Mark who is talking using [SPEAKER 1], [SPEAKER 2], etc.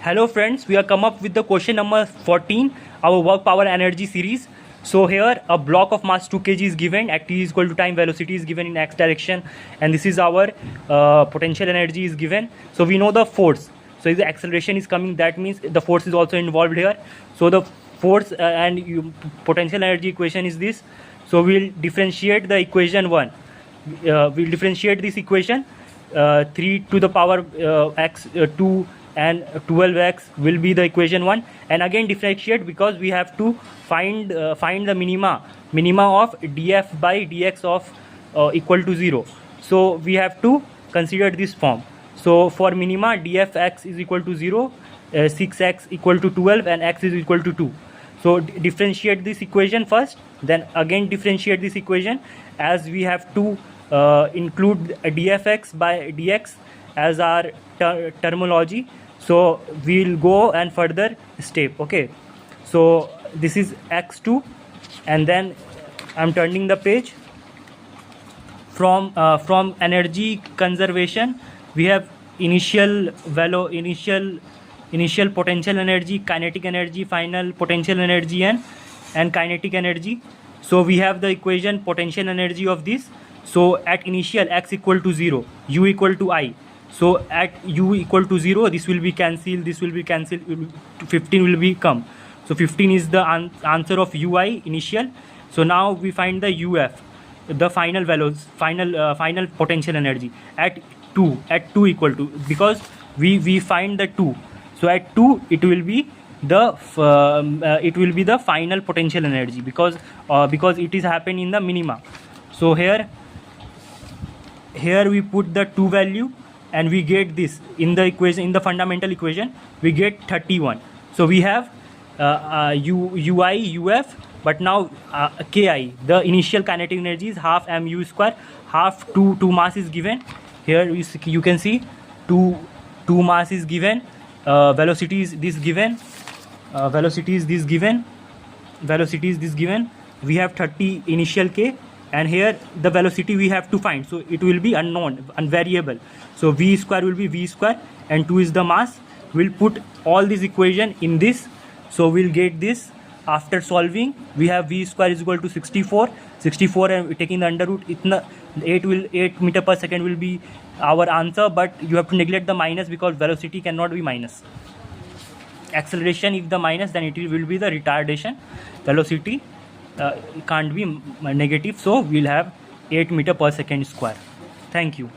[SPEAKER 1] Hello friends, we have come up with the question number 14, our work power energy series. So here a block of mass 2 kg is given at t is equal to time, velocity is given in x direction, and this is our potential energy is given. So we know the force. So if the acceleration is coming, that means the force is also involved here. So the force potential energy equation is this. So we'll differentiate the equation 1. We'll differentiate this equation 3 to the power x 2 and 12x will be the equation 1, and again differentiate because we have to find the minima of df by dx of equal to 0. So we have to consider this form. So for minima, dfx is equal to 0, 6x equal to 12, and x is equal to 2. So differentiate this equation first, then again differentiate this equation, as we have to include dfx by dx as our terminology. So we'll go and further step. Okay, so this is x2, and then I'm turning the page. From energy conservation, we have initial potential energy, kinetic energy, final potential energy, and kinetic energy. So we have the equation potential energy of this. So at initial x equal to 0, u equal to I. So at u equal to 0, this will be cancelled, this will be cancelled, 15 will be come. So 15 is the answer of ui initial. So now we find the uf, the final values, final potential energy at 2 equal to, because we find the 2. So at 2 it will be the final potential energy, because it is happening in the minima. So here we put the 2 value, and we get this in the equation, in the fundamental equation we get 31. So we have ui uf, but now ki, the initial kinetic energy, is half mu square, half 2 mass is given. Here you can see 2 mass is given, velocity is this given, velocity is this given, we have 30 initial k, and here the velocity we have to find. So it will be unknown, unvariable. So v square will be v square, and 2 is the mass. We'll put all this equation in this. So we'll get this after solving. We have v square is equal to 64, and taking the under root, 8 meter per second will be our answer, but you have to neglect the minus because velocity cannot be minus. Acceleration, if the minus, then it will be the retardation. Velocity can't be negative, so we'll have 8 meter per second square. Thank you.